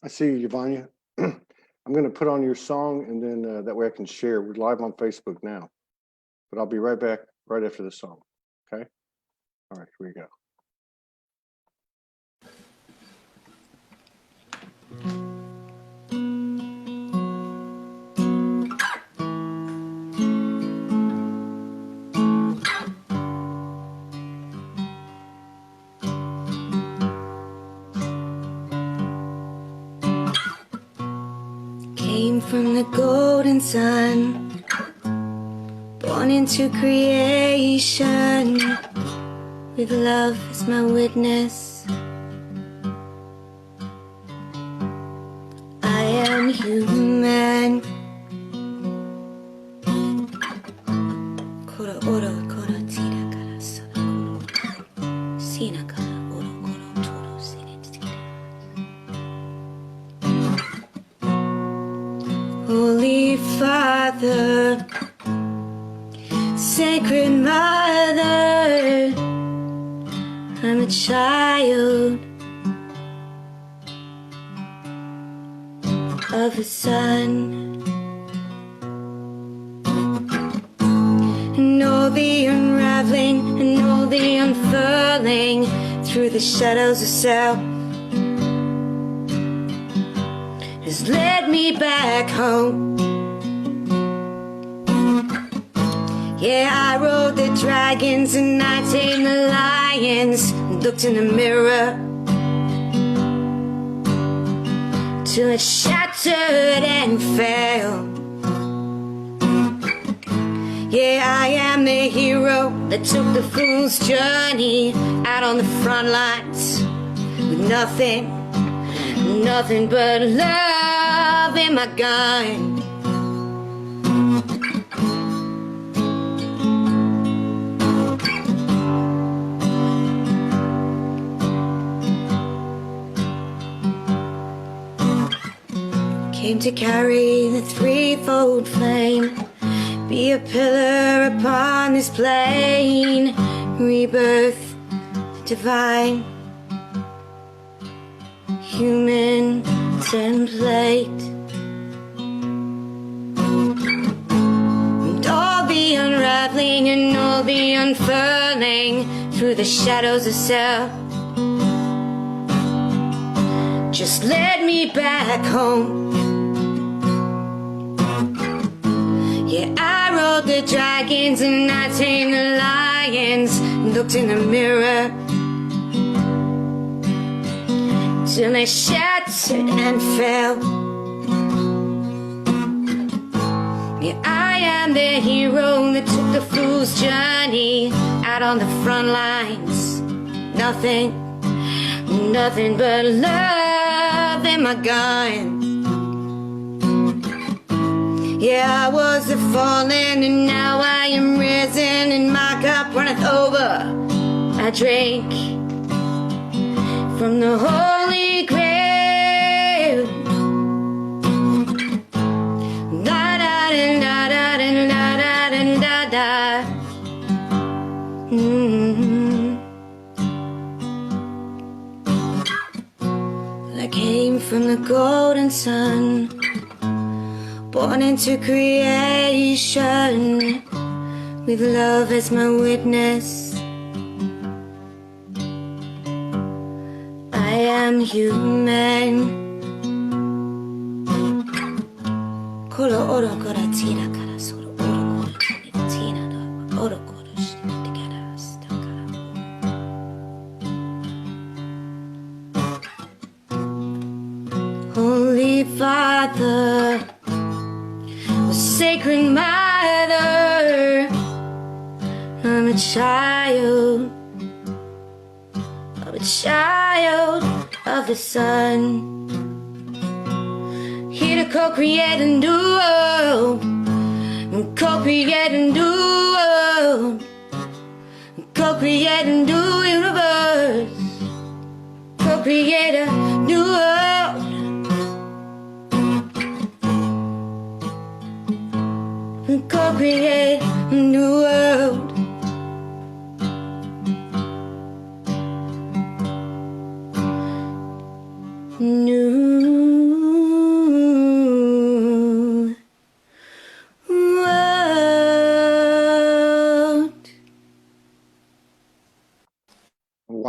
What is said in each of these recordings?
I see you, Yvania. I'm going to put on your song, and then that way I can share. We're live on Facebook now, but I'll be right back right after the song. Okay? All right, here we go. Came from the golden sun, born into creation, with love as my witness. I am human. Koro oro koro tira kara soro koro sina kara oro koro toro sine tira. Holy Father, Sacred Mother, I'm a child of the sun. And all the unraveling and all the unfurling through the shadows of self has led me back home. Yeah, I rode the dragons and I tamed the lions and looked in the mirror till it shattered and fell. Yeah, I am the hero that took the fool's journey out on the front lines with nothing but love in my gun. Came to carry the threefold flame, be a pillar upon this plane, rebirth divine, human template. And all the unraveling and all the unfurling through the shadows of self just led me back home. Yeah, I rode the dragons and I tamed the lions, looked in the mirror till they shattered and fell. Yeah, I am the hero that took the fool's journey out on the front lines. Nothing but love in my gun. Yeah, I was a fallen and now I am risen, and my cup runneth over. I drink from the Holy Grail. Da da da da da da da da da. I came from the golden sun, born into creation, with love as my witness. I am human. Koro oro kora tira kara soro oro koro tina do oro koro shite kara stakara. Holy Father, Sacred Mother, I'm a child of the sun, here to co-create a new world, co-create a new world, co-create a new universe, co-create a new world. Co-create a new world. New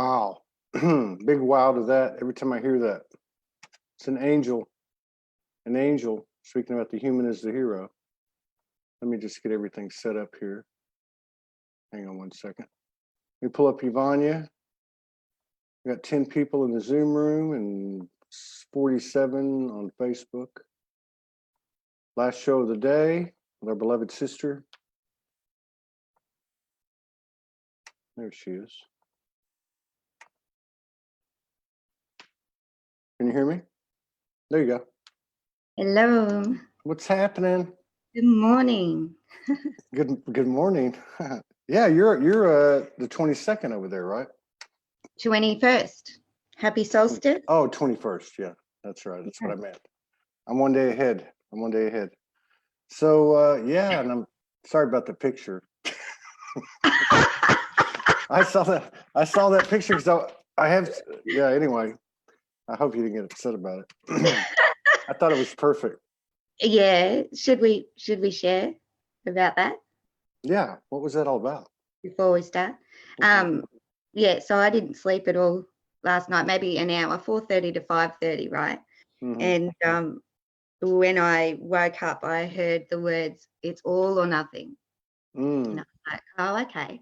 Wow. Big wow to that. Every time I hear that, it's an angel. An angel speaking about the human as the hero. Let me just get everything set up here. Hang on one second. Let me pull up yvania. We got 10 people in the Zoom room and 47 on Facebook. Last show of the day with our beloved sister. There she is. Can you hear me? There you go. Hello. What's happening? Good morning. Good morning. Yeah, you're the 22nd over there, right? 21st. Happy solstice. Oh, 21st. Yeah, that's right. That's what I meant. I'm one day ahead. So yeah, and I'm sorry about the picture. I saw that picture because I have, yeah, anyway. I hope you didn't get upset about it. I thought it was perfect. Yeah. Should we share about that Yeah. What was that all about? before we start? Yeah, so I didn't sleep at all last night, maybe an hour, 4:30 to 5:30, right? Mm-hmm. And when I woke up, I heard the words, "It's all or nothing." And I was like, oh, okay.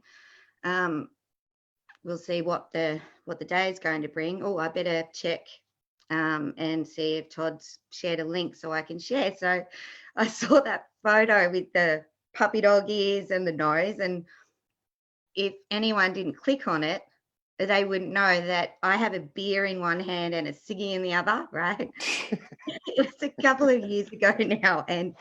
We'll see what the day is going to bring. Oh, I better check and see if Todd's shared a link so I can share. So I saw that photo with the puppy dog ears and the nose, and if anyone didn't click on it, they wouldn't know that I have a beer in one hand and a ciggy in the other, right? It was a couple of years ago now, and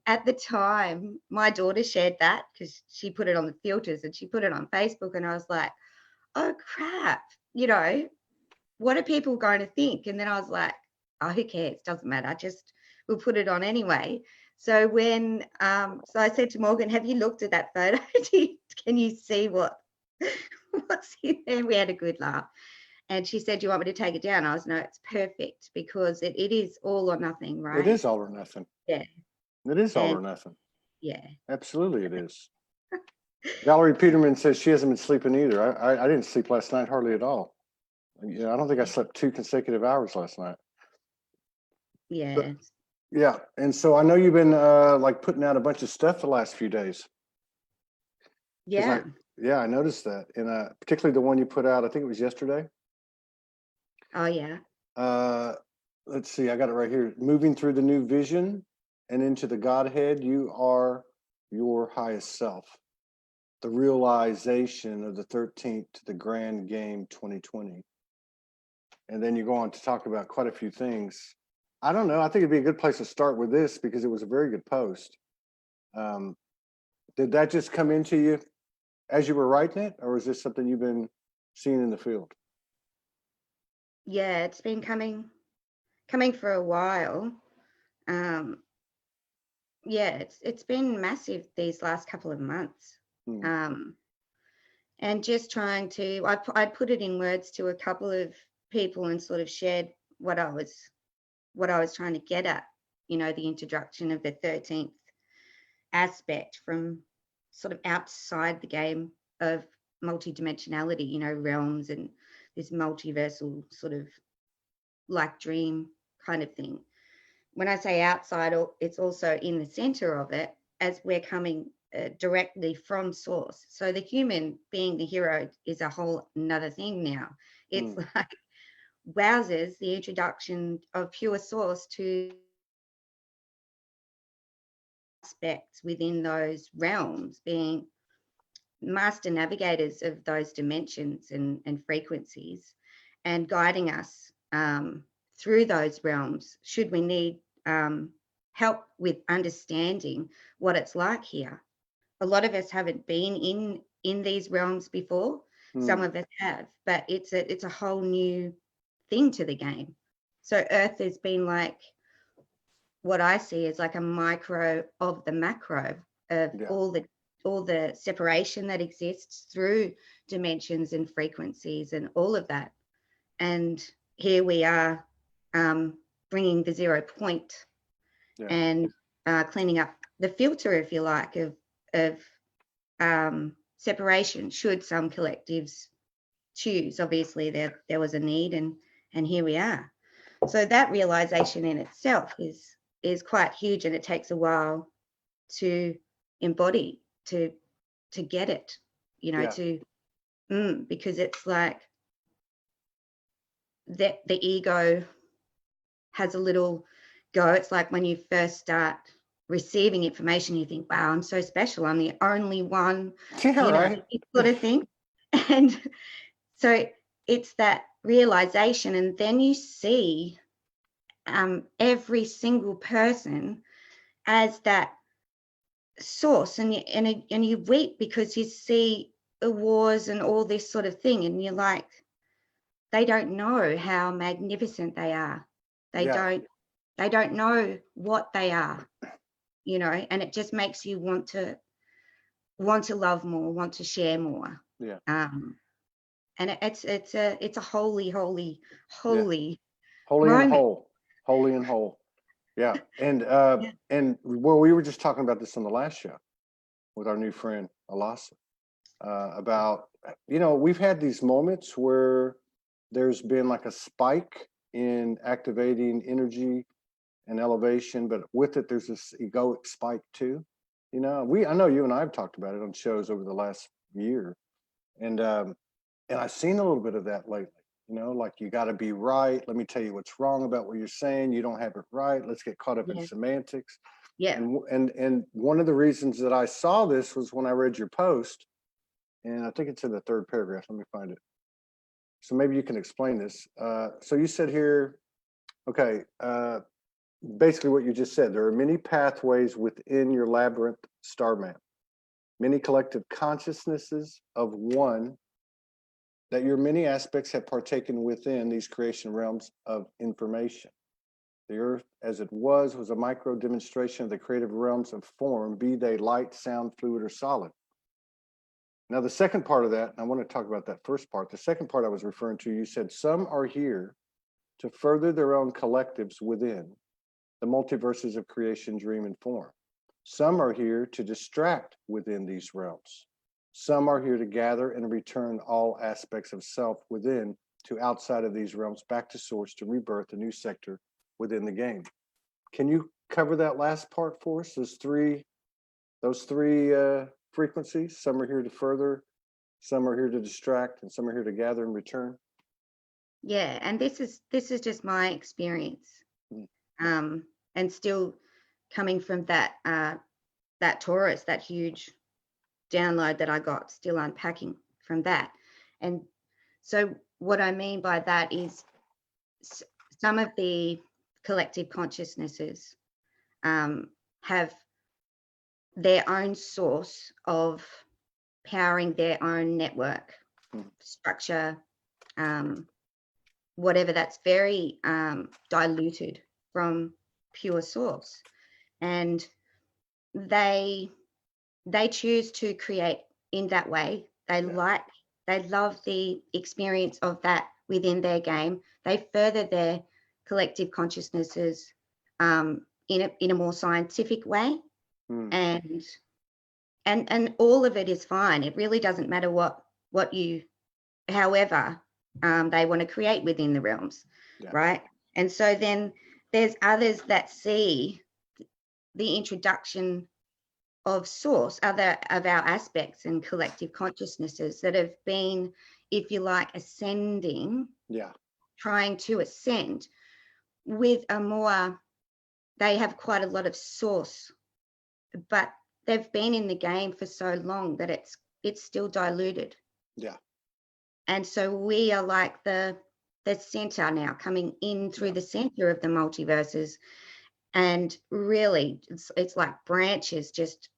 at the time, my daughter shared that because she put it on the filters and she put it on Facebook, and I was like, oh crap, what are people going to think? And then I was like, oh, who cares? Doesn't matter. We'll put it on anyway. So when so I said to Morgan, have you looked at that photo? Can you see what's in there? We had a good laugh. And she said, do you want me to take it down? I was, no, it's perfect because it is all or nothing, right? It is all or nothing. Yeah. It is all or nothing. Yeah. Absolutely it is. Valerie Peterman says she hasn't been sleeping either. I didn't sleep last night hardly at all. Yeah, I don't think I slept 2 consecutive hours last night. Yeah. But, yeah, and so I know you've been like putting out a bunch of stuff the last few days. Yeah. I noticed that, and particularly the one you put out. I think it was yesterday. Oh yeah. Let's see. I got it right here. Moving through the new vision and into the Godhead, you are your highest self. The realization of the 13th to the grand game 2020. And then you go on to talk about quite a few things. I don't know. I think it'd be a good place to start with this because it was a very good post. Did that just come into you as you were writing it, or is this something you've been seeing in the field? Yeah, it's been coming for a while. Yeah, it's been massive these last couple of months. And just trying to, I put it in words to a couple of people and sort of shared what I was trying to get at, the introduction of the 13th aspect from sort of outside the game of multidimensionality, realms and this multiversal sort of like dream kind of thing. When I say outside, it's also in the center of it as we're coming directly from source. So the human being the hero is a whole another thing now. It's like, wowzers, the introduction of pure source to aspects within those realms, being master navigators of those dimensions and frequencies, and guiding us through those realms should we need help with understanding what it's like here. A lot of us haven't been in these realms before. Some of us have, but it's a whole new thing to the game. So Earth has been like, what I see is like a micro of the macro of all the separation that exists through dimensions and frequencies and all of that. And here we are bringing the 0 point and cleaning up the filter, if you like, of separation, should some collectives choose. Obviously, there was a need, and here we are. So that realization in itself is quite huge, and it takes a while to embody, to get it, you know, Yeah. because it's like that the ego has a little go. It's like when you first start receiving information, you think, wow, I'm so special. I'm the only one, Yeah, you know, right. sort of thing. And so it's that realization, and then you see every single person as that source, and you weep because you see the wars and all this sort of thing, and you're like, they don't know how magnificent they are. They Yeah. don't know what they are, you know, and it just makes you want to love more, want to share more. Yeah. And it's a holy Yeah. Holy and moment. whole. Holy and whole. Yeah. Yeah. And well, we were just talking about this on the last show with our new friend Alasa, about, you know, we've had these moments where there's been like a spike in activating energy and elevation, but with it there's this egoic spike too. You know, I know you and I have talked about it on shows over the last year, and I've seen a little bit of that lately. You know, like, you got to be right. Let me tell you what's wrong about what you're saying. You don't have it right. Let's get caught up in Yeah. semantics. Yeah. And one of the reasons that I saw this was when I read your post, and I think it's in the third paragraph. Let me find it. So maybe you can explain this. So you said here, okay, basically what you just said, there are many pathways within your labyrinth star map, many collective consciousnesses of one, that your many aspects have partaken within these creation realms of information. The earth as it was a micro demonstration of the creative realms of form, be they light, sound, fluid, or solid. Now, the second part of that, and I want to talk about that first part. The second part I was referring to, you said some are here to further their own collectives within the multiverses of creation, dream, and form. Some are here to distract within these realms. Some are here to gather and return all aspects of self within to outside of these realms, back to source, to rebirth a new sector within the game. Can you cover that last part for us? Those three frequencies. Some are here to further, some are here to distract, and some are here to gather and return. Yeah, and this is just my experience, Mm. and still coming from that Taurus, that huge download that I got, still unpacking from that. And so what I mean by that is some of the collective consciousnesses have their own source of powering their own network structure, whatever, that's very diluted from pure source, and they choose to create in that way. They love the experience of that within their game. They further their collective consciousnesses in a more scientific way, and all of it is fine. It really doesn't matter what you, however, they want to create within the realms, right? And so then there's others that see the introduction of source, other of our aspects and collective consciousnesses that have been, if you like, ascending, trying to ascend with a more, they have quite a lot of source, but they've been in the game for so long that it's still diluted. Yeah. And so we are like the center now, coming in through the center of the multiverses, and really it's like branches just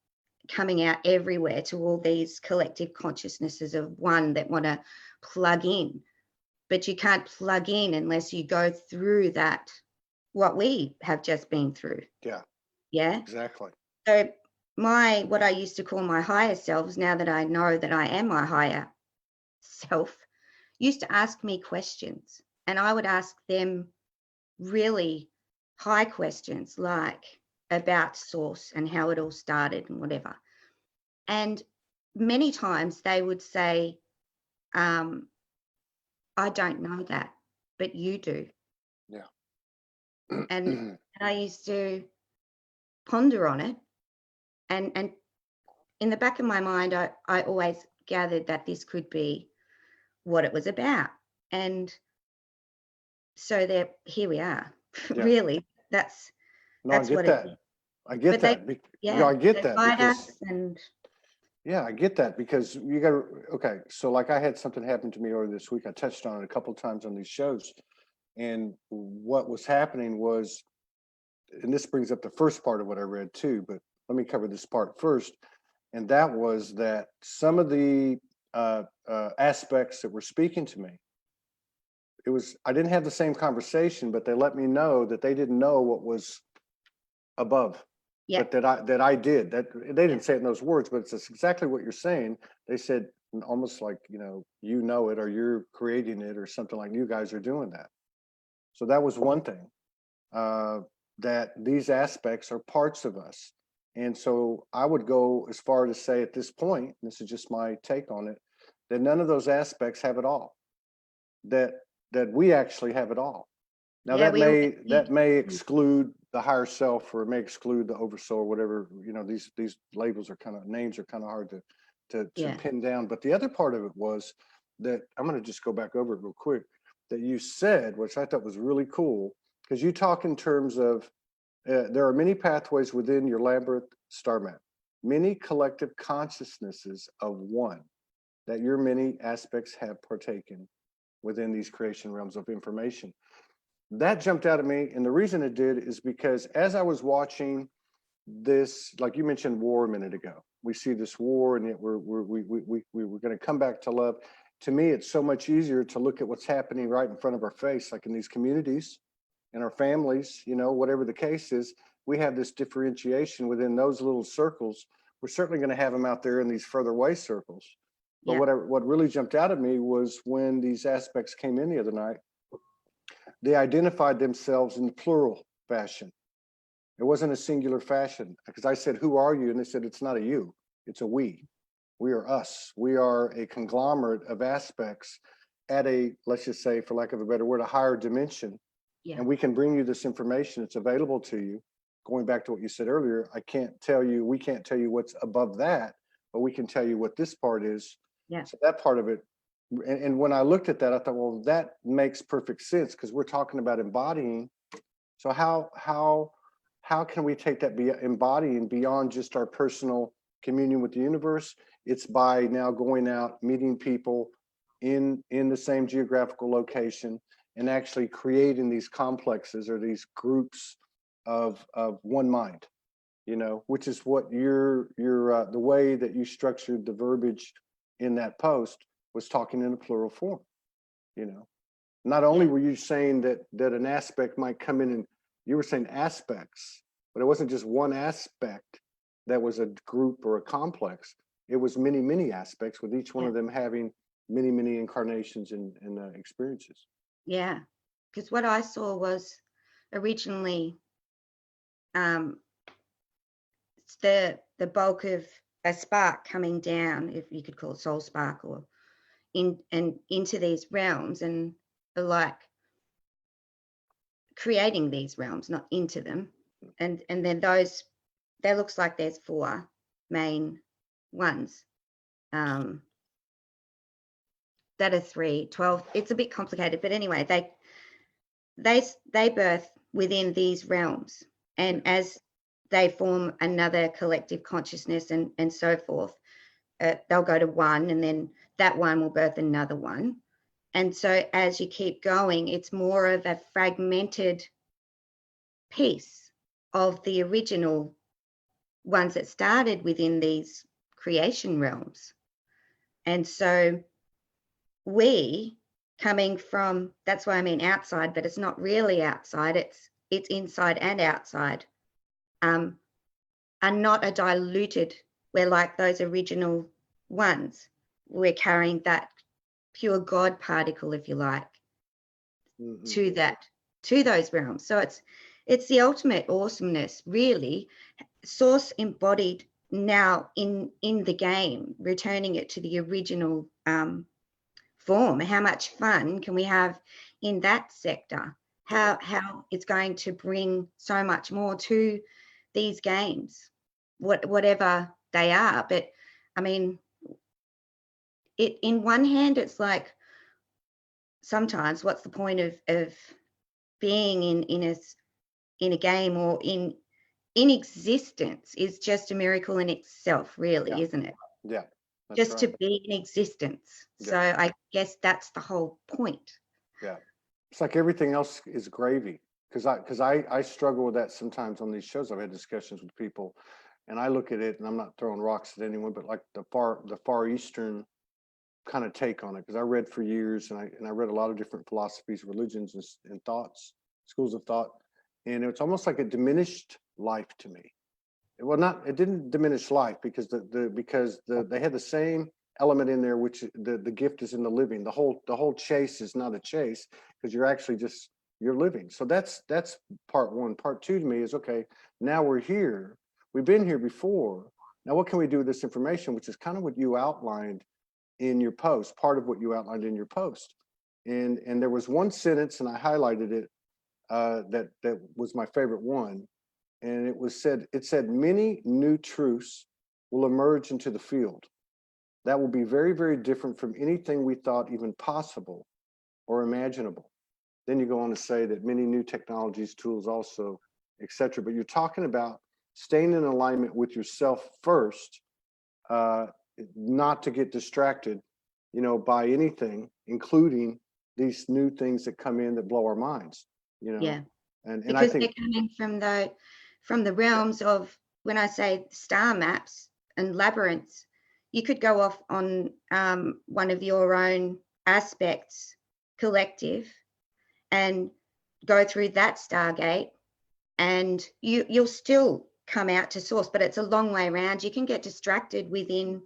coming out everywhere to all these collective consciousnesses of one that want to plug in. But you can't plug in unless you go through that, what we have just been through. Yeah. Exactly. So what I used to call my higher selves, now that I know that I am my higher self, used to ask me questions, and I would ask them really high questions, like about source and how it all started and whatever. And many times they would say, I don't know that, but you do. Yeah. And I used to ponder on it, and in the back of my mind, I always gathered that this could be what it was about. And so here we are. Yeah. Really, No, I that's get what that. it is. I get But that. yeah, I get they that fight because us, and yeah, I get that because you got to, okay. So like I had something happen to me earlier this week. I touched on it a couple of times on these shows. And what was happening was, and this brings up the first part of what I read too, but let me cover this part first. And that was that some of the aspects that were speaking to me, I didn't have the same conversation, but they let me know that they didn't know what was above. yeah, But that I did. That they didn't say it in those words, but it's exactly what you're saying. They said almost like, you know it, or you're creating it, or something, like you guys are doing that. So that was one thing, that these aspects are parts of us. And so I would go as far to say at this point, this is just my take on it, that none of those aspects have it all. That we actually have it all. Now yeah, that may exclude the higher self, or it may exclude the oversoul, or whatever. These labels are names are kind of hard to pin down. But the other part of it was that I'm going to just go back over it real quick. That you said, which I thought was really cool, because you talk in terms of there are many pathways within your labyrinth star map, many collective consciousnesses of one, that your many aspects have partaken within these creation realms of information. That jumped out at me, and the reason it did is because as I was watching this, like you mentioned war a minute ago, we see this war, and yet we're going to come back to love. To me, it's so much easier to look at what's happening right in front of our face, like in these communities, in our families, whatever the case is. We have this differentiation within those little circles. We're certainly going to have them out there in these further away circles. But what really jumped out at me was when these aspects came in the other night, they identified themselves in the plural fashion. It wasn't a singular fashion, because I said, "Who are you?" And they said, "It's not a you, it's a we. We are us. We are a conglomerate of aspects at a, let's just say, for lack of a better word, a higher dimension. yeah, And we can bring you this information. It's available to you." Going back to what you said earlier, we can't tell you what's above that, but we can tell you what this part is. yeah, So that part of it, and when I looked at that, I thought, well, that makes perfect sense, because we're talking about embodying. So how can we take that embodying beyond just our personal communion with the universe? It's by now going out, meeting people in the same geographical location, and actually creating these complexes, or these groups of one mind, which is what the way that you structured the verbiage in that post was talking in a plural form. Not only were you saying that an aspect might come in, and you were saying aspects, but it wasn't just one aspect that was a group or a complex. It was many, many aspects, with each one of them having many, many incarnations and experiences. yeah. Because what I saw was originally the bulk of a spark coming down, if you could call it soul spark, or into these realms, and like creating these realms, not into them. And then there looks like there's 4 main ones that are 3, 12. It's a bit complicated, but anyway, they birth within these realms, and as they form another collective consciousness and so forth, they'll go to one, and then that one will birth another one. And so as you keep going, it's more of a fragmented piece of the original ones that started within these creation realms. And so we, coming from, that's why I mean outside, but it's not really outside, it's inside and outside, are not a diluted, we're like those original ones. We're carrying that pure God particle, if you like, to those realms. So it's the ultimate awesomeness, really. Source embodied now in the game, returning it to the original form? How much fun can we have in that sector? How it's going to bring so much more to these games, whatever they are. But I mean, it in one hand, it's like sometimes what's the point of being in a game or in existence is just a miracle in itself, really, Yeah. isn't it? Yeah. That's Just right. to be in existence. Yeah. So I guess that's the whole point. Yeah. It's like everything else is gravy. Because I struggle with that sometimes on these shows. I've had discussions with people, and I look at it, and I'm not throwing rocks at anyone, but like the far eastern kind of take on it. Because I read for years, and I read a lot of different philosophies, religions, and thoughts, schools of thought, and it's almost like it diminished life to me. It didn't diminish life because they had the same element in there, which the gift is in the living. The whole chase is not a chase because you're living. So that's part one. Part two to me is, okay, now we're here. We've been here before. Now what can we do with this information, which is kind of what you outlined in your post, part of what you outlined in your post. And there was one sentence, and I highlighted it, that was my favorite one. And it said, many new truths will emerge into the field. That will be very, very different from anything we thought even possible or imaginable. Then you go on to say that many new technologies, tools also, etc. But you're talking about staying in alignment with yourself first, not to get distracted, by anything, including these new things that come in that blow our minds, Yeah. And because I think they're coming from the realms of, when I say star maps and labyrinths, you could go off on one of your own aspects, collective, and go through that Stargate, and you'll still come out to source, but it's a long way around. You can get distracted within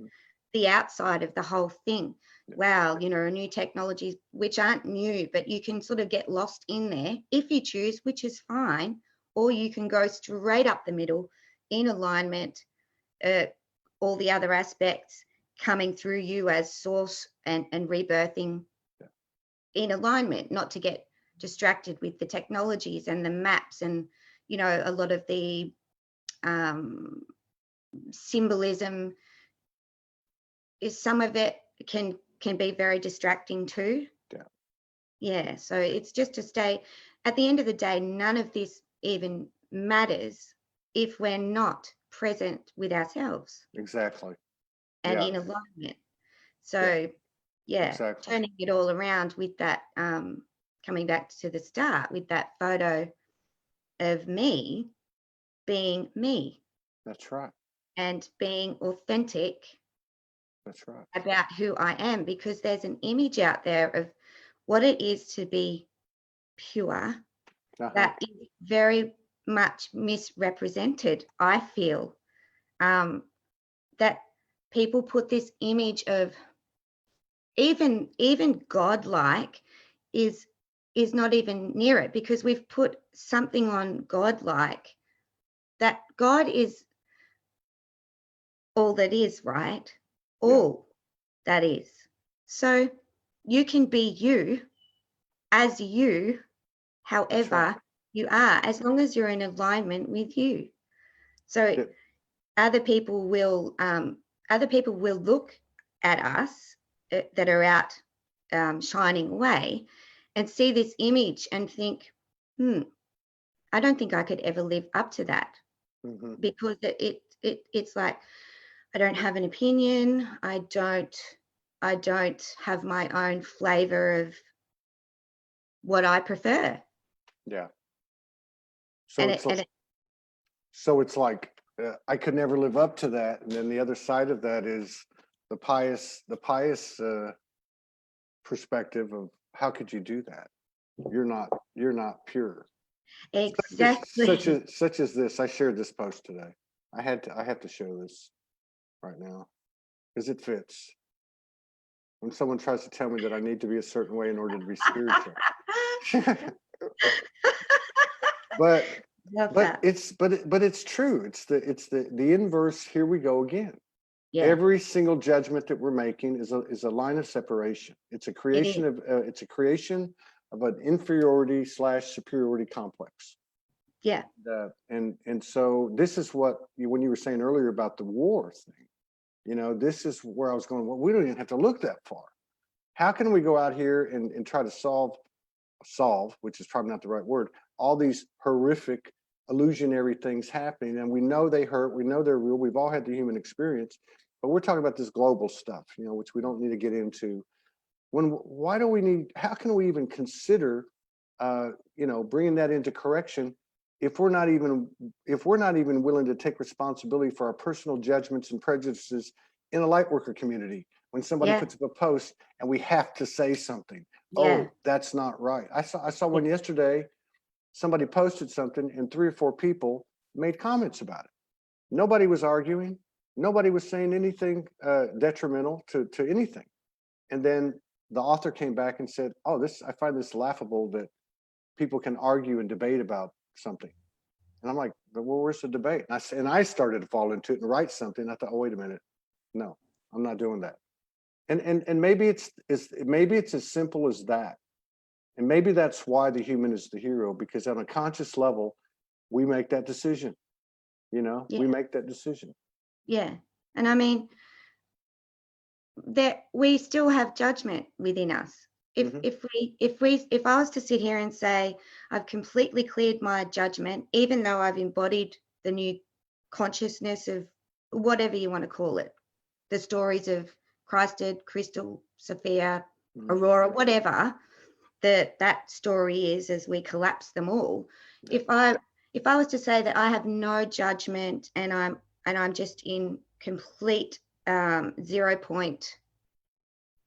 the outside of the whole thing. Wow, new technologies which aren't new, but you can sort of get lost in there if you choose, which is fine, or you can go straight up the middle in alignment, all the other aspects coming through you as source and rebirthing in alignment, not to get distracted with the technologies and the maps and a lot of the symbolism. Is some of it can be very distracting too. Yeah, so it's just to stay, at the end of the day, none of this even matters if we're not present with ourselves. Exactly. And in alignment. So exactly. Turning it all around with that, coming back to the start with that photo of me being me. That's right. And being authentic. That's right. About who I am, because there's an image out there of what it is to be pure that is very much misrepresented. I feel that people put this image of even godlike is not even near it, because we've put something on godlike, that God is all that is, right? All that is. So you can be you as you, however you are, as long as you're in alignment with you. So other people will look at us that are out shining away and see this image and think, I don't think I could ever live up to that. Because it's like, I don't have an opinion. I don't have my own flavor of what I prefer. Yeah. So it's like I could never live up to that. And then the other side of that is the pious perspective of, how could you do that? You're not pure. Exactly. Such as this. I shared this post today. I have to show this right now because it fits. When someone tries to tell me that I need to be a certain way in order to be spiritual. but it's true. It's the inverse. Here we go again. Yeah. Every single judgment that we're making is a line of separation. It's a creation of an inferiority / superiority complex. Yeah. And so this is what when you were saying earlier about the war thing, you know, this is where I was going. Well, we don't even have to look that far. How can we go out here and try to solve, which is probably not the right word, all these horrific illusionary things happening, and we know they hurt, we know they're real, we've all had the human experience, but we're talking about this global stuff, you know, which we don't need to get into. How can we even consider you know, bringing that into correction if we're not even willing to take responsibility for our personal judgments and prejudices in a light worker community? When somebody puts up a post and we have to say something, oh, that's not right. I saw one yesterday. Somebody posted something and 3 or 4 people made comments about it. Nobody was arguing. Nobody was saying anything detrimental to anything. And then the author came back and said, oh, I find this laughable that people can argue and debate about something. And I'm like, well, where's the debate? And I started to fall into it and write something. I thought, oh, wait a minute. No, I'm not doing that. And maybe it's as simple as that. And maybe that's why the human is the hero, because on a conscious level, we make that decision. You know, we make that decision. Yeah. And I mean, that we still have judgment within us. If I was to sit here and say, I've completely cleared my judgment, even though I've embodied the new consciousness of whatever you want to call it, the stories of Christed, Crystal, Sophia, Aurora, whatever that story is, as we collapse them all. If I was to say that I have no judgment and I'm just in complete 0 point,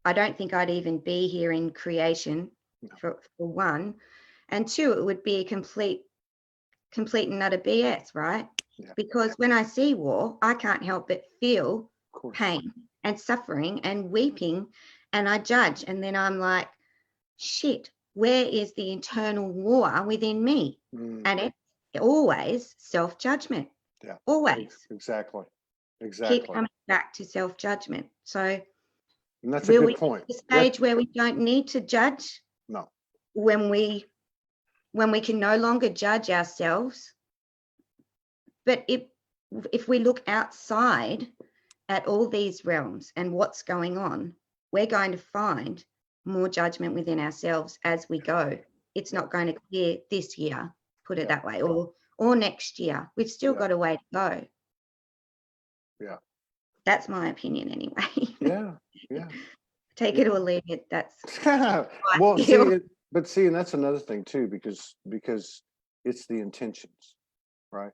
I don't think I'd even be here in creation, for one, and 2, it would be a complete and utter BS, right? Because when I see war, I can't help but feel pain and suffering and weeping, and I judge, and then I'm like, shit, where is the internal war within me? And it's always self-judgment. Yeah, always. Exactly. Keep coming back to self-judgment. So, and that's a good point. The stage where we don't need to judge. No. When we can no longer judge ourselves. But if we look outside at all these realms and what's going on, we're going to find more judgment within ourselves as we go. It's not going to clear this year, put it that way, or next year. We've still got a way to go. Yeah. That's my opinion anyway. Yeah. Take it or leave it. That's well, see, and that's another thing too, because it's the intentions, right?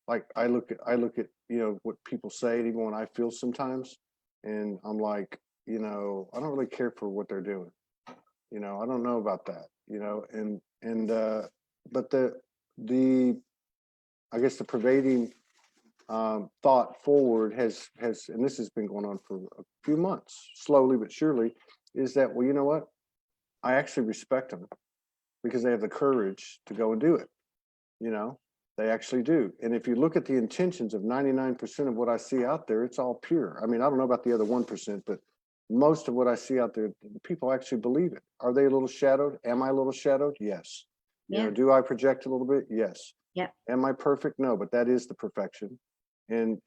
Like I look at you know what people say, even when I feel sometimes, and I'm like, you know, I don't really care for what they're doing. You know, I don't know about that. You know, but the I guess the pervading thought forward has, and this has been going on for a few months, slowly but surely, is that, well, you know what? I actually respect them because they have the courage to go and do it. You know, they actually do. And if you look at the intentions of 99% of what I see out there, it's all pure. I mean, I don't know about the other 1%, but most of what I see out there, people actually believe it. Are they a little shadowed? Am I a little shadowed? Yes. You know, do I project a little bit? Yes. Yeah. Am I perfect? No, but that is the perfection. And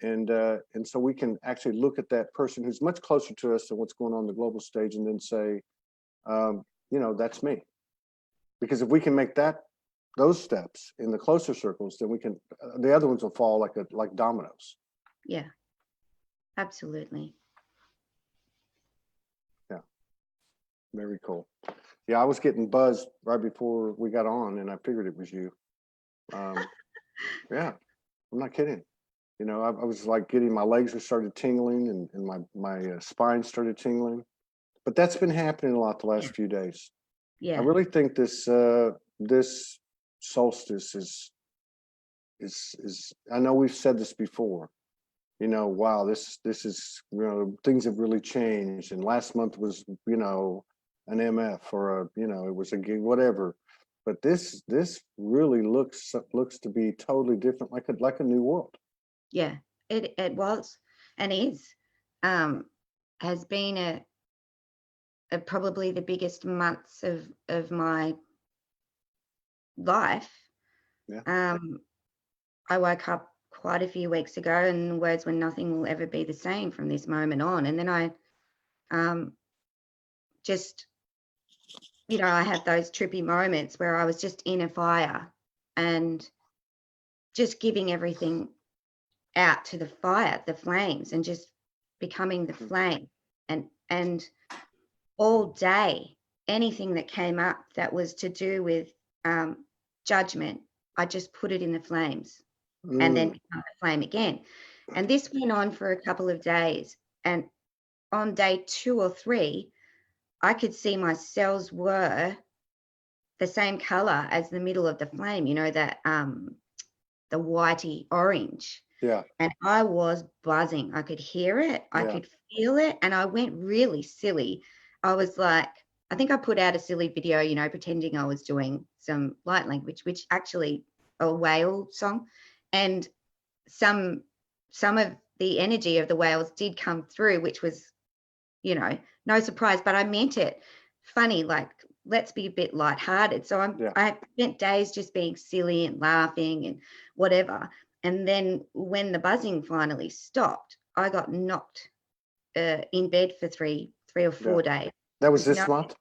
so we can actually look at that person who's much closer to us than what's going on the global stage, and then say, you know, that's me. Because if we can make those steps in the closer circles, then we can. The other ones will fall like dominoes. Yeah, absolutely. Yeah, very cool. Yeah, I was getting buzzed right before we got on, and I figured it was you. Yeah, I'm not kidding. You know, I was like getting, my legs started tingling, and my spine started tingling. But that's been happening a lot the last few days. Yeah. I really think this solstice is. I know we've said this before. You know, wow, this is, you know, things have really changed. And last month was, you know, an MF or you know, it was a gig, whatever. But this really looks to be totally different, like a new world. Yeah, it was and is. has been a probably the biggest months of my life. Yeah. I woke up quite a few weeks ago and the words were nothing will ever be the same from this moment on. And then I just, you know, I had those trippy moments where I was just in a fire and just giving everything out to the fire, the flames, and just becoming the flame. And all day, anything that came up that was to do with judgment, I just put it in the flames and then become the flame again. And this went on for a couple of days. And on day 2 or 3, I could see my cells were the same color as the middle of the flame, you know, that the whitey orange. Yeah. And I was buzzing. I could hear it. I could feel it. And I went really silly. I was like, I think I put out a silly video, you know, pretending I was doing some light language, which actually a whale song. And some of the energy of the whales did come through, which was, you know, no surprise, but I meant it funny, like, let's be a bit lighthearted. So I spent days just being silly and laughing and whatever. And then when the buzzing finally stopped, I got knocked in bed for three or 4 days. That was this month?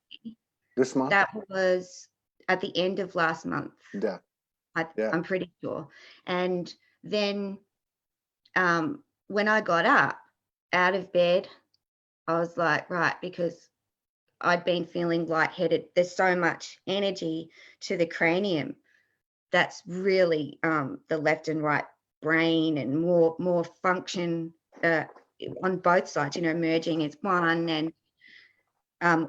This month? That was at the end of last month. Yeah. I'm pretty sure. And then when I got up out of bed, I was like, right, because I'd been feeling lightheaded. There's so much energy to the cranium that's really the left and right brain and more function on both sides, you know, merging as one, and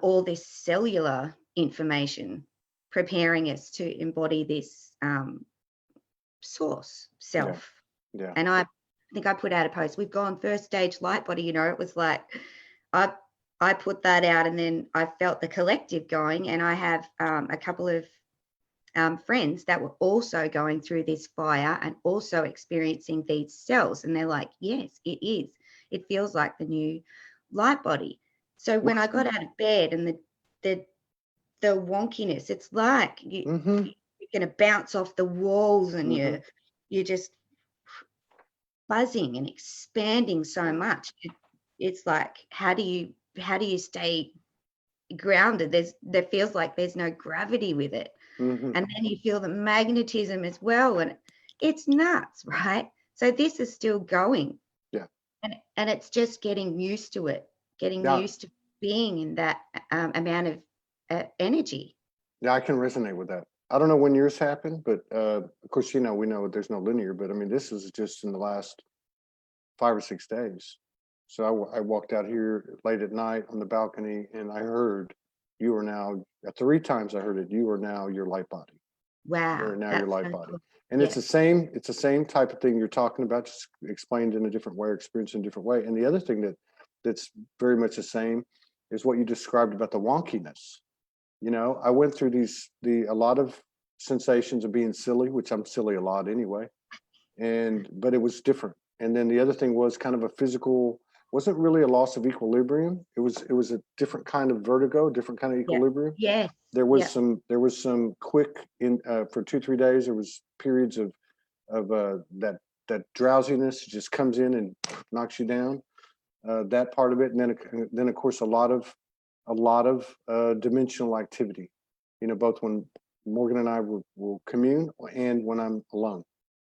all this cellular information preparing us to embody this source self. Yeah. And I think I put out a post, we've gone first stage light body, you know, it was like I put that out, and then I felt the collective going, and I have a couple of friends that were also going through this fire and also experiencing these cells, and they're like, yes, it is. It feels like the new light body. So when I got out of bed and the wonkiness, it's like you're going to bounce off the walls, and you're just buzzing and expanding so much. It's like, how do you stay grounded? There feels like there's no gravity with it. And then you feel the magnetism as well, and it's nuts, right? So this is still going. And it's just getting used to it, used to being in that amount of energy. Yeah, I can resonate with that. I don't know when yours happened, but of course, you know, we know there's no linear, but I mean, this is just in the last 5 or 6 days. So I walked out here late at night on the balcony, and I heard you are now, 3 times I heard it, you are now your light body. Wow. You're now your light body. Cool. And it's the same type of thing you're talking about, just explained in a different way, experienced in a different way. And the other thing that's very much the same is what you described about the wonkiness. You know, I went through a lot of sensations of being silly, which I'm silly a lot anyway. But it was different. And then the other thing was kind of a physical, wasn't really a loss of equilibrium. It was a different kind of vertigo, different kind of equilibrium. Yeah. There was some quick for 2-3 days. There was periods of that drowsiness just comes in and knocks you down. That part of it, and then of course a lot of dimensional activity. You know, both when Morgan and I will commune and when I'm alone.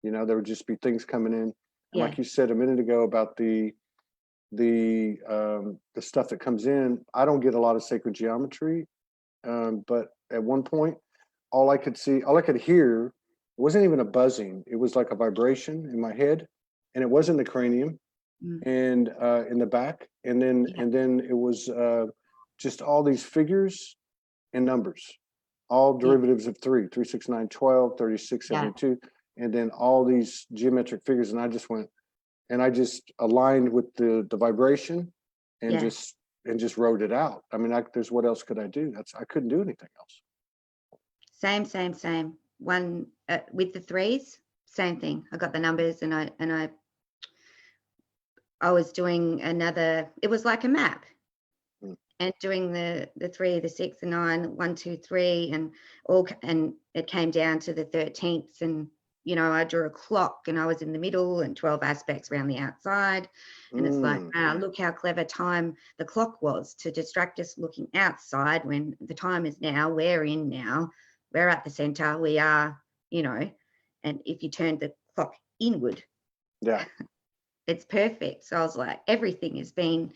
You know, there would just be things coming in. And like you said a minute ago about the stuff that comes in, I don't get a lot of sacred geometry. But at one point, all I could hear wasn't even a buzzing. It was like a vibration in my head, and it was in the cranium and in the back. And then it was just all these figures and numbers, all derivatives of 3, 3, 6, 9, 12, 36, 72, and then all these geometric figures. And I just went, and I just aligned with the vibration and just wrote it out. I mean, there's what else could I do? I couldn't do anything else. Same. One with the 3s, same thing. I got the numbers, and I I was doing another, it was like a map, Mm. and doing the 3, the 6, the 9, 1, 2, 3, and and it came down to the 13th, and I drew a clock, and I was in the middle, and 12 aspects around the outside, and it's like, Mm. wow, look how clever time the clock was to distract us looking outside when the time is now. We're in now. We're at the center. We are, and if you turn the clock inward, Yeah. it's perfect. So I was like, everything has been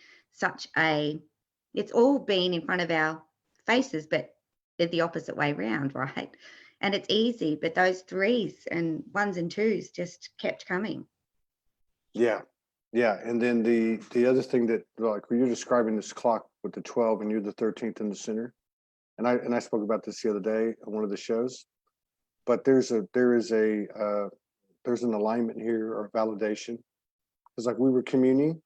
it's all been in front of our faces, but they're the opposite way round, right? And it's easy, but those 3s and 1s and 2s just kept coming. Yeah. Yeah. And then the other thing that, like, when you're describing this clock with the 12 and you're the 13th in the center, and I spoke about this the other day on one of the shows, but there's an alignment here, or validation. It's like we were communing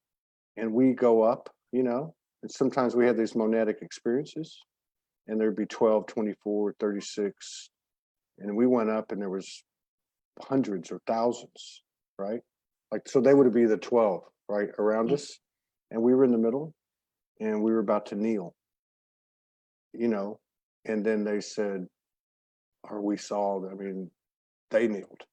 and we go up, and sometimes we have these monadic experiences, and there'd be 12, 24, 36, and we went up and there was hundreds or thousands, right? Like, so they would be the 12, right, around us, and we were in the middle, and we were about to kneel, and then they said, or we saw, they kneeled.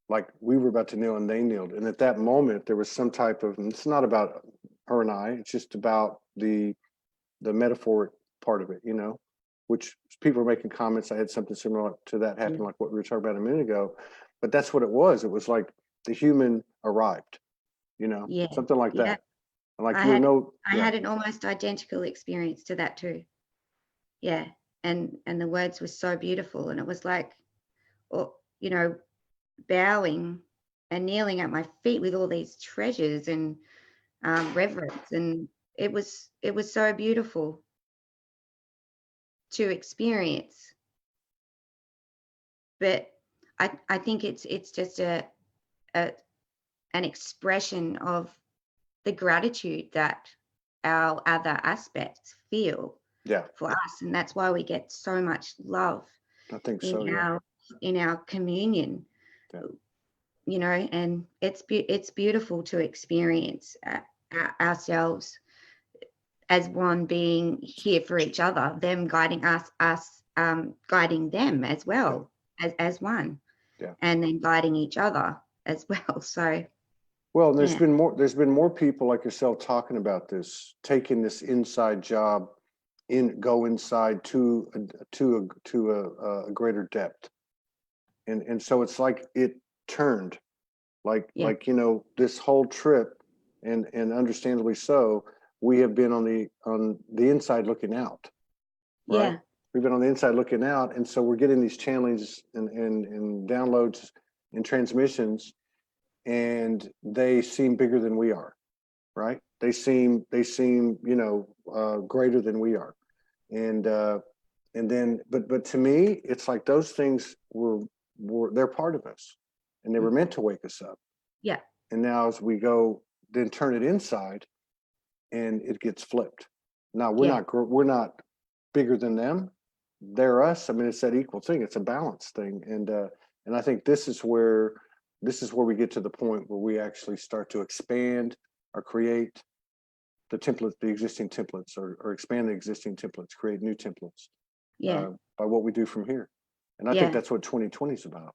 Like, we were about to kneel and they kneeled. And at that moment, there was some type of, and it's not about her and I, it's just about the metaphoric part of it, which people are making comments. I had something similar to that happen, like what we were talking about a minute ago. But that's what it was. It was like the human arrived, Yeah. something like Yeah. that. And like, I had an almost identical experience to that too. Yeah. And the words were so beautiful. And it was like, bowing and kneeling at my feet with all these treasures and reverence. And it was so beautiful to experience. But I think it's just an expression of the gratitude that our other aspects feel for us, and that's why we get so much love I think in so. Yeah. in our communion. And it's beautiful to experience ourselves as one, being here for each other, them guiding us guiding them as well, as one, and then guiding each other as well. So well, there's been more people like yourself talking about this, taking this inside job, go inside to a greater depth, and so it's like it turned, like this whole trip, and understandably so, we have been on the inside looking out, right? We've been on the inside looking out, and so we're getting these channelings and downloads and transmissions, and they seem bigger than we are, right? They seem greater than we are, and then but to me, it's like those things were they're part of us, and they were meant to wake us up. Yeah. And now as we go, then turn it inside, and it gets flipped. Now we're not bigger than them. They're us. I mean, it's that equal thing. It's a balance thing, and I think this is where we get to the point where we actually start to expand or create the existing templates, or expand the existing templates, create new templates. By what we do from here. And I think that's what 2020 is about.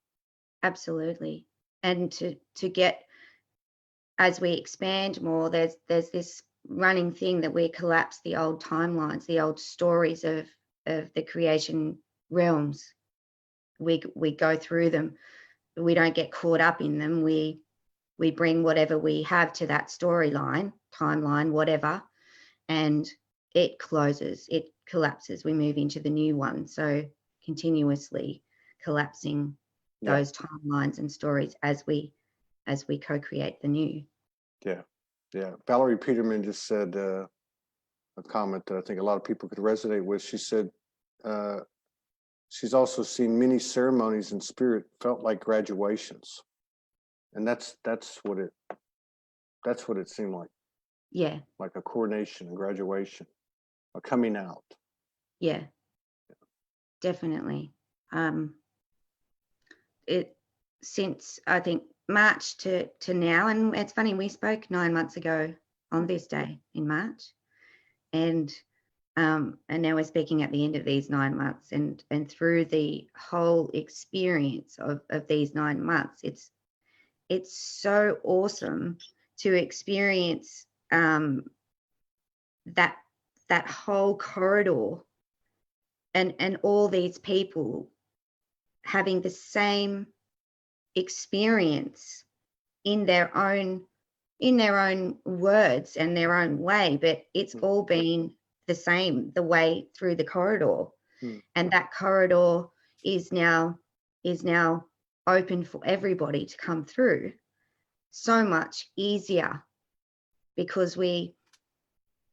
Absolutely. And to get, as we expand more, there's this running thing that we collapse the old timelines, the old stories of the creation realms. We go through them. We don't get caught up in them. We bring whatever we have to that storyline, timeline, whatever, and it closes, it collapses. We move into the new one. So continuously collapsing those timelines and stories as we co-create the new. Yeah. Valerie Peterman just said a comment that I think a lot of people could resonate with. She said she's also seen many ceremonies in spirit felt like graduations, and that's what it seemed like. Yeah. Like a coronation, a graduation, a coming out. Yeah. Definitely. Since I think March to now, and it's funny, we spoke 9 months ago on this day in March, and now we're speaking at the end of these 9 months, and through the whole experience of these 9 months, it's so awesome to experience that whole corridor and all these people having the same experience in their own words and their own way, but it's all been the same the way through the corridor. And that corridor is now open for everybody to come through so much easier, because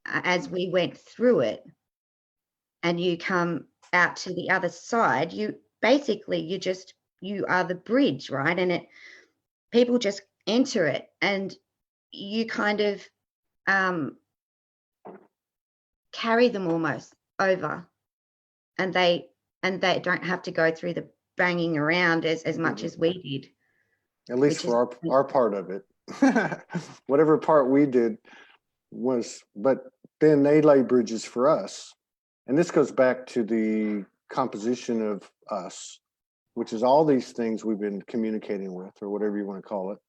as we went through it and you come out to the other side, you are the bridge, right? And people just enter it, and you kind of carry them almost over, and they don't have to go through the banging around as much as we did. At least for our part of it. Whatever part we did was, but then they lay bridges for us. And this goes back to the composition of us, which is all these things we've been communicating with, or whatever you want to call it.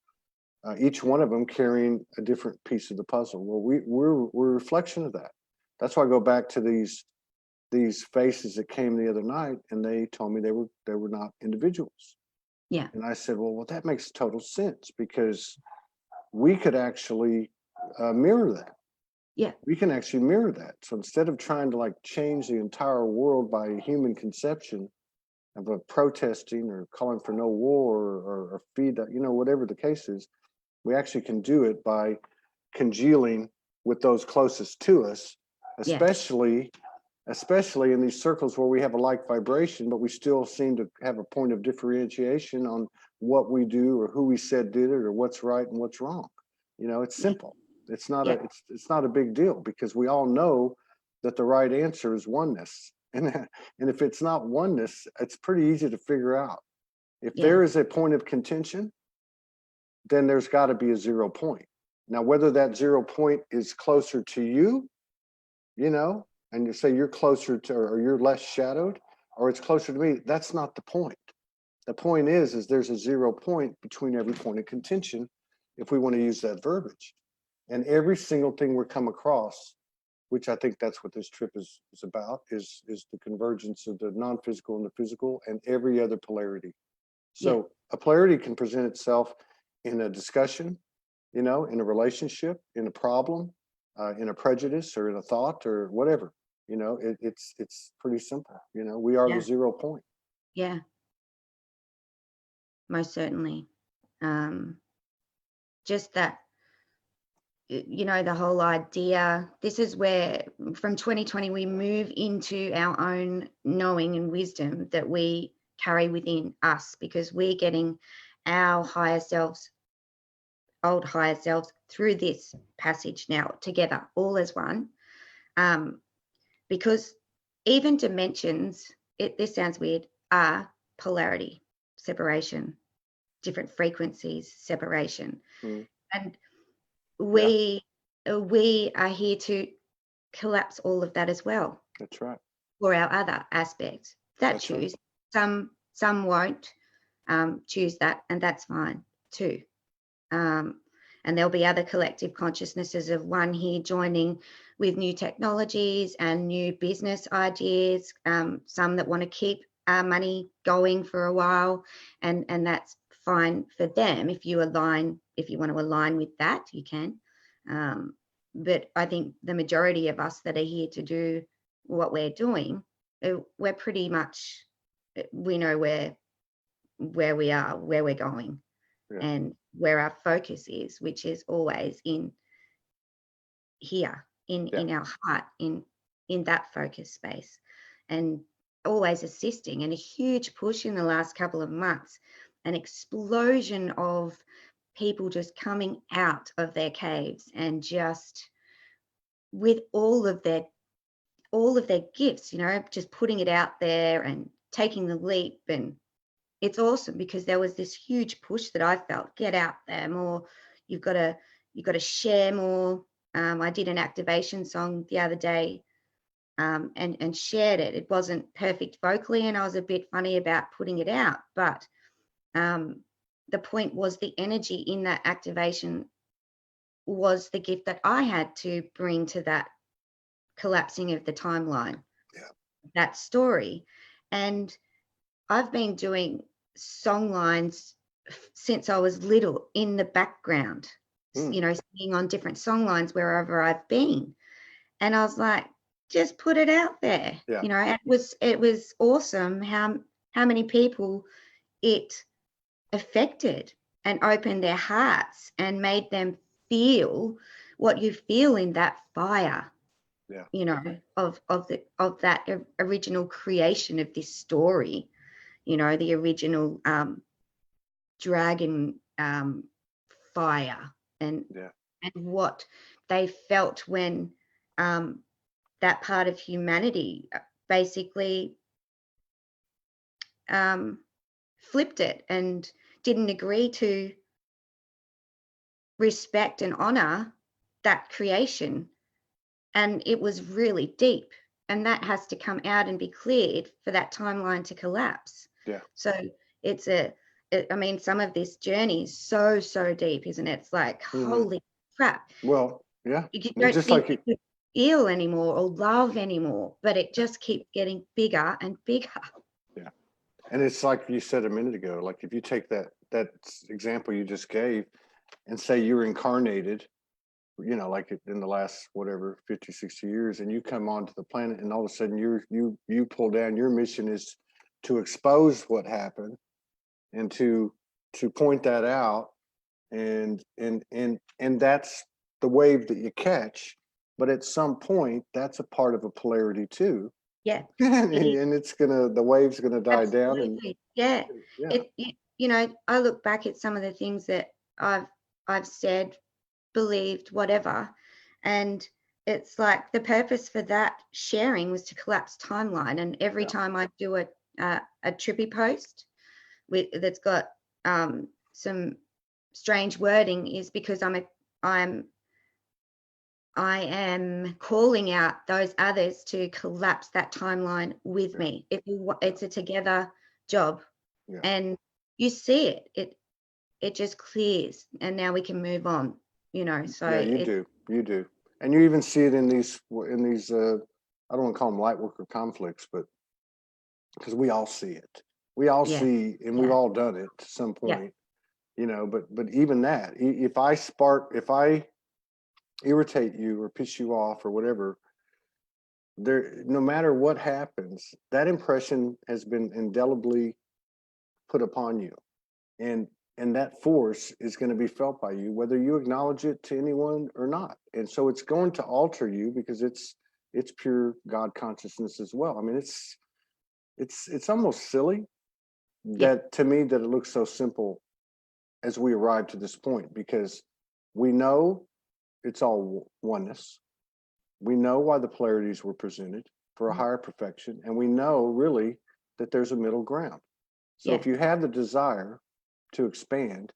Each one of them carrying a different piece of the puzzle. Well, we're a reflection of that. That's why I go back to these faces that came the other night, and they told me they were not individuals. Yeah. And I said, well, that makes total sense, because we could actually mirror that. Yeah. We can actually mirror that. So instead of trying to like change the entire world by human conception of a protesting or calling for no war or feed, whatever the case is, we actually can do it by congealing with those closest to us, especially in these circles where we have a like vibration, but we still seem to have a point of differentiation on what we do or who we said did it or what's right and what's wrong. It's simple. It's not it's not a big deal, because we all know that the right answer is oneness. And if it's not oneness, it's pretty easy to figure out. If there is a point of contention, then there's got to be a 0 point. Now, whether that 0 point is closer to you, and you say you're closer to, or you're less shadowed, or it's closer to me, that's not the point. The point is there's a 0 point between every point of contention, if we want to use that verbiage. And every single thing we come across, which I think that's what this trip is about, is the convergence of the non-physical and the physical and every other polarity. So a polarity can present itself in a discussion, in a relationship, in a problem, in a prejudice, or in a thought, or whatever. It's pretty simple. We are the 0 point. Yeah, most certainly. Just that, the whole idea, this is where from 2020 we move into our own knowing and wisdom that we carry within us, because we're getting our higher selves, old higher selves, through this passage now together, all as one. Because even dimensions, this sounds weird, are polarity, separation, different frequencies, separation. And we are here to collapse all of that as well. That's right. For our other aspects that choose. Right. Some won't choose that, and that's fine too. And there'll be other collective consciousnesses of one here joining with new technologies and new business ideas, some that want to keep our money going for a while, and that's fine for them. If you want to align with that, you can. But I think the majority of us that are here to do what we're doing, we're pretty much, we know where we are, where we're going, and where our focus is, which is always in here, in our heart, in that focus space, and always assisting. And a huge push in the last couple of months, an explosion of people just coming out of their caves and just with all of their gifts, just putting it out there and taking the leap and it's awesome because there was this huge push that I felt, get out there more. You've got to share more. I did an activation song the other day and shared it. It wasn't perfect vocally, and I was a bit funny about putting it out, but the point was the energy in that activation was the gift that I had to bring to that collapsing of the timeline, that story. And I've been doing song lines since I was little in the background, you know, singing on different song lines wherever I've been. And I was like, just put it out there. Yeah. You know, it was awesome how many people it affected and opened their hearts and made them feel what you feel in that fire. Yeah. You know, of that original creation of this story, you know, the original dragon fire and what they felt when that part of humanity basically flipped it and didn't agree to respect and honor that creation. And it was really deep, and that has to come out and be cleared for that timeline to collapse. Yeah. So I mean, some of this journey is so deep, isn't it? It's like, holy crap. Well, yeah. You Well, don't just think like you feel anymore or love anymore, but it just keeps getting bigger and bigger. Yeah. And it's like you said a minute ago, like if you take that example you just gave and say you're incarnated, you know, like in the last, whatever, 50, 60 years, and you come onto the planet and all of a sudden you pull down, your mission is to expose what happened and to point that out. And that's the wave that you catch. But at some point, that's a part of a polarity too. Yeah. and it's the wave's gonna die down. And yeah. You know, I look back at some of the things that I've said, believed, whatever, and it's like the purpose for that sharing was to collapse timeline. And every time I do a trippy post that's got some strange wording is because I am calling out those others to collapse that timeline with me. It's a together job, and you see it just clears, and now we can move on. You know, so yeah, you do, and you even see it in these I don't want to call them light worker conflicts, but because we all see it, we all see, and we've all done it to some point, you know. But even that, if I irritate you or piss you off or whatever, no matter what happens, that impression has been indelibly put upon you, and that force is going to be felt by you, whether you acknowledge it to anyone or not. And so it's going to alter you because it's pure God consciousness as well. I mean, it's almost silly that to me that it looks so simple as we arrive to this point, because we know it's all oneness. We know why the polarities were presented for a higher perfection, and we know really that there's a middle ground. So if you have the desire to expand,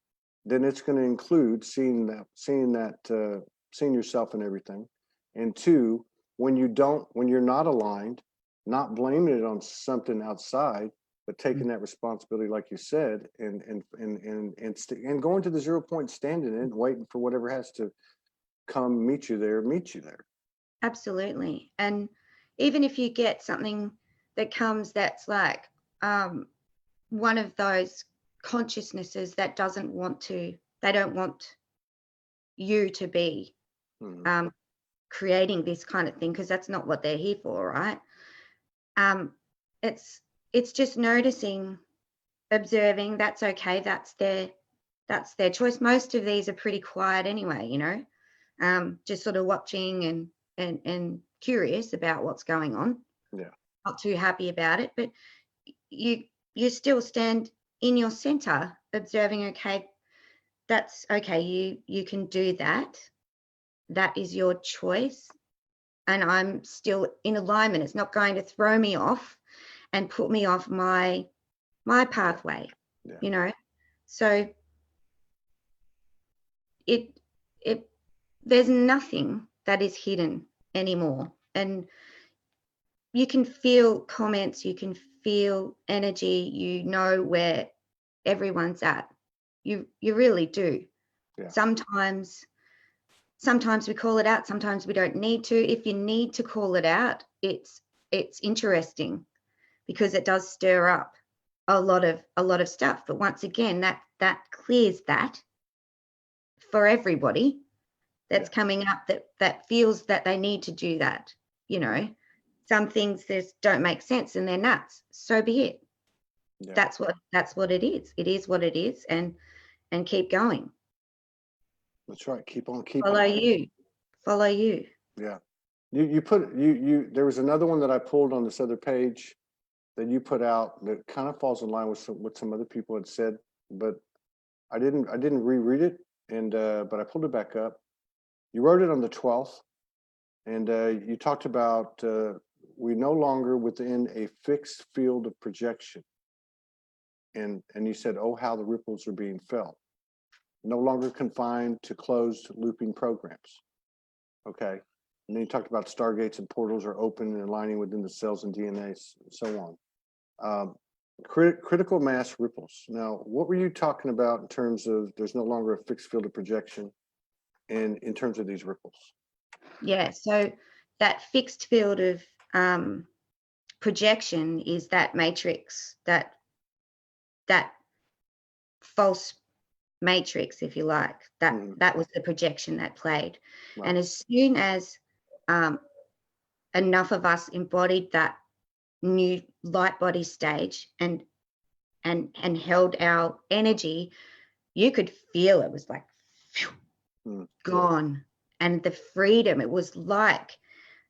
then it's going to include seeing yourself in everything. And two, when you're not aligned, not blaming it on something outside, but taking that responsibility, like you said, and going to the 0 point, standing in, waiting for whatever has to come meet you there. Absolutely. And even if you get something that comes that's like one of those consciousnesses that they don't want you to be creating this kind of thing, because that's not what they're here for, right? It's just noticing, observing. That's okay. That's their choice. Most of these are pretty quiet anyway, you know, just sort of watching and curious about what's going on. Yeah. Not too happy about it, but you still stand in your center observing, okay, that's okay, you can do that. That is your choice. And I'm still in alignment. It's not going to throw me off and put me off my my pathway, Yeah. you know. So there's nothing that is hidden anymore. And you can feel comments, you can feel energy, you know where everyone's at. You really do. Yeah. Sometimes we call it out, sometimes we don't need to. If you need to call it out, it's interesting because it does stir up a lot of stuff. But once again, that clears that for everybody that's coming up that feels that they need to do that. You know, some things just don't make sense and they're nuts. So be it. Yeah. That's what it is. It is what it is, and keep going. That's right. Keep on keeping. Follow you. Yeah. You put you there was another one that I pulled on this other page that you put out that kind of falls in line with what some other people had said, but I didn't reread it, and but I pulled it back up. You wrote it on the 12th, and you talked about we no longer within a fixed field of projection, and you said, oh, how the ripples are being felt, no longer confined to closed looping programs. Okay. And then you talked about stargates and portals are open and aligning within the cells and DNA, and so on. Critical mass ripples. Now, what were you talking about in terms of there's no longer a fixed field of projection, and in terms of these ripples? Yeah, so that fixed field of projection is that matrix, that false matrix, if you like. That was the projection that played. Right. And as soon as enough of us embodied that new light body stage and held our energy, you could feel it was like gone. And the freedom, it was like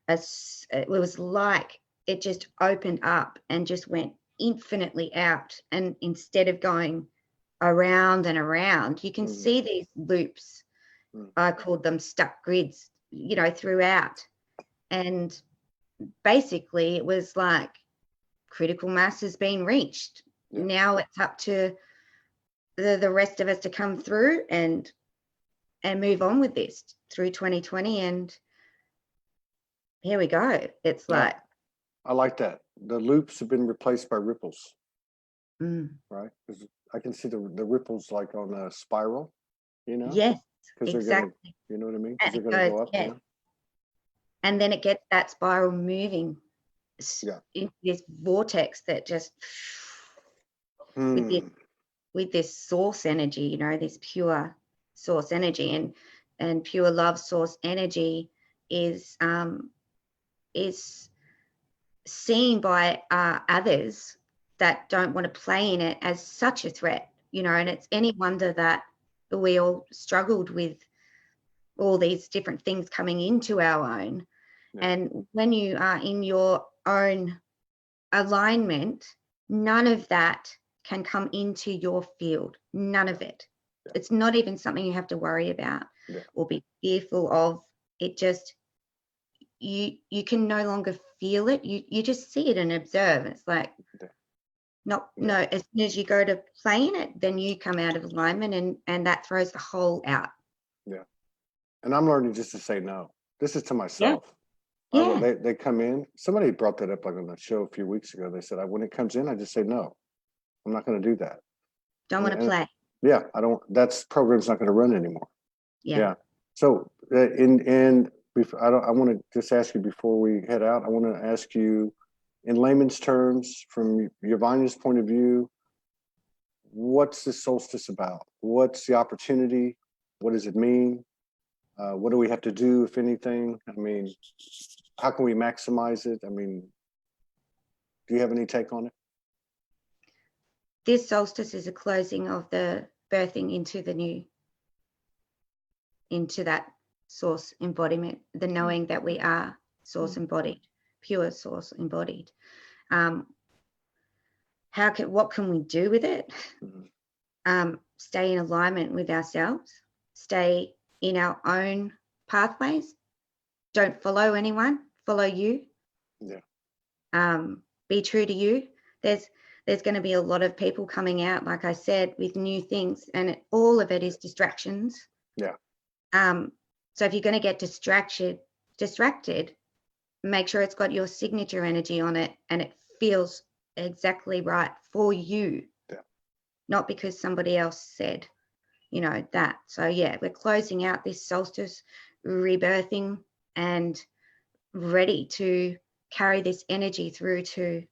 it just opened up and just went infinitely out. And instead of going around and around, you can see these loops. I called them stuck grids, you know, throughout. And basically it was like critical mass has been reached. Yeah. Now it's up to the rest of us to come through and move on with this through 2020. And here we go. It's like, I like that. The loops have been replaced by ripples. Right? Because I can see the ripples like on a spiral, you know? Yes, because exactly. They're gonna, you know what I mean? Because they're going to go up. Yeah. And then it gets that spiral moving into this vortex that just with this source energy, you know, this pure source energy, and pure love source energy is seen by others that don't want to play in it as such a threat, you know. And it's any wonder that we all struggled with all these different things coming into our own. And when you are in your own alignment, none of that can come into your field. None of it. It's not even something you have to worry about or be fearful of. It just, you can no longer feel it. You just see it and observe. It's like, no, as soon as you go to play in it, then you come out of alignment, and that throws the whole out. Yeah. And I'm learning just to say no. This is to myself. Yeah. They come in. Somebody brought that up on the show a few weeks ago. They said, when it comes in, I just say no. I'm not going to do that. Don't want to play. Yeah, I don't. That's program's not going to run anymore. Yeah. So I want to just ask you before we head out. I want to ask you, in layman's terms, from Yvania's point of view, what's the solstice about? What's the opportunity? What does it mean? What do we have to do, if anything? I mean, how can we maximize it? I mean, do you have any take on it? This solstice is a closing of the birthing into that source embodiment, the knowing that we are source embodied, pure source embodied. What can we do with it? Stay in alignment with ourselves, stay in our own pathways. Don't follow anyone, follow you. Yeah. Be true to you. There's there's going to be a lot of people coming out, like I said, with new things, and all of it is distractions. Yeah. So if you're going to get distracted, make sure it's got your signature energy on it and it feels exactly right for you. Yeah. Not because somebody else said, you know, that. So yeah, we're closing out this solstice, rebirthing, and ready to carry this energy through to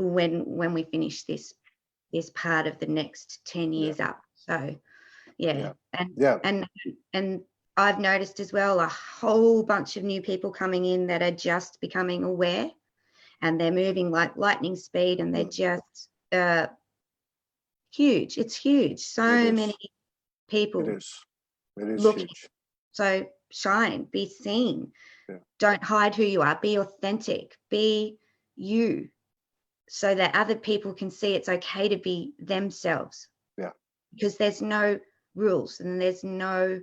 when we finish this part of the next 10 years up. So yeah. And I've noticed as well a whole bunch of new people coming in that are just becoming aware, and they're moving like lightning speed, and they're just huge. It's huge. So many people. It is looking. huge. So shine, be seen. Yeah. Don't hide who you are. Be authentic. Be you, so that other people can see it's okay to be themselves. Yeah. Because there's no rules, and there's no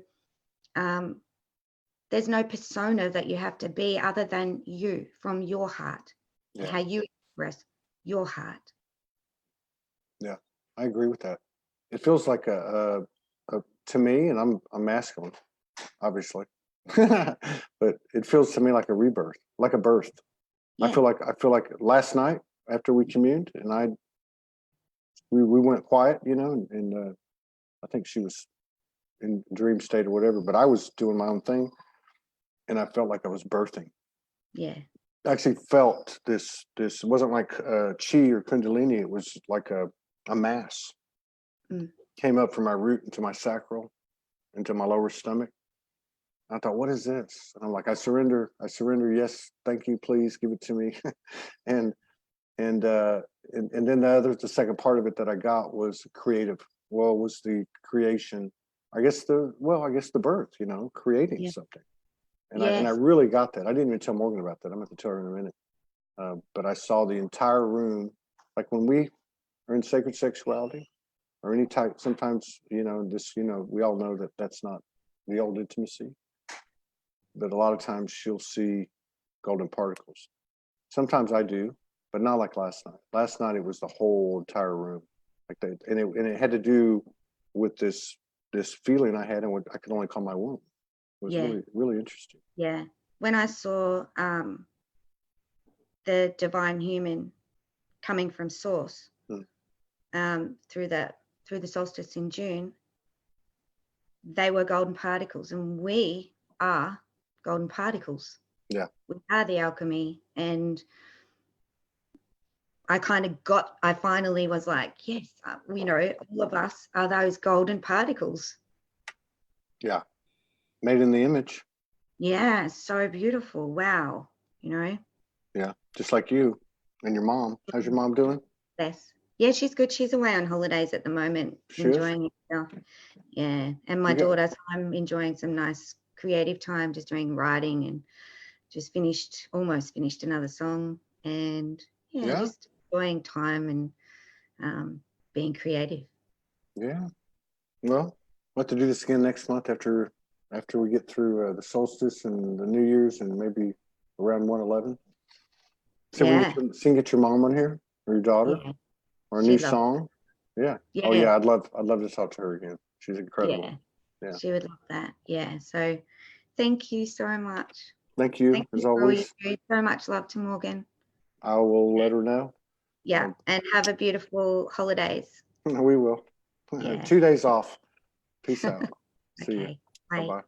persona that you have to be other than you, from your heart. Yeah. How you express your heart. Yeah, I agree with that. It feels like a to me, and I'm masculine, obviously, but it feels to me like a rebirth, like a birth. Yeah. I feel like last night after we communed, and we went quiet, you know, and I think she was in dream state or whatever, but I was doing my own thing, and I felt like I was birthing. Yeah. I actually felt this. It wasn't like chi or kundalini. It was like a mass. Came up from my root into my sacral, into my lower stomach. I thought, what is this? And I'm like, I surrender. Yes, thank you, please give it to me. and then the second part of it that I got was creative. Well, was the creation. I guess the birth. You know, creating something. And I really got that. I didn't even tell Morgan about that. I'm going to tell her in a minute. But I saw the entire room, like when we are in sacred sexuality or any type. Sometimes, you know, we all know that that's not the old intimacy. But a lot of times she'll see golden particles. Sometimes I do, but not like last night. Last night it was the whole entire room, like that, and it had to do with this feeling I had and what I could only call my womb. It was really, really interesting. Yeah. When I saw the divine human coming from source through the solstice in June, they were golden particles, and we are golden particles. Yeah. We are the alchemy. And I finally was like, yes, you know, all of us are those golden particles. Yeah. Made in the image. Yeah, so beautiful. Wow. You know? Yeah. Just like you and your mom. How's your mom doing? Yes. Yeah, she's good. She's away on holidays at the moment, enjoying herself. Yeah. And my daughter, so I'm enjoying some nice creative time, just doing writing, and just almost finished another song, and just enjoying time and being creative. Yeah. Well, we'll have to do this again next month after we get through the solstice and the New Year's, and maybe around 1/11. So we can get your mom on here, or your daughter, or a new song. Yeah. Oh yeah, I'd love to talk to her again. She's incredible. Yeah. She would love that. Yeah. So thank you so much. Thank you, as always. So much love to Morgan. I will let her know. Yeah. And have a beautiful holidays. We will. Yeah. 2 days off. Peace out. See you. Bye. Bye-bye.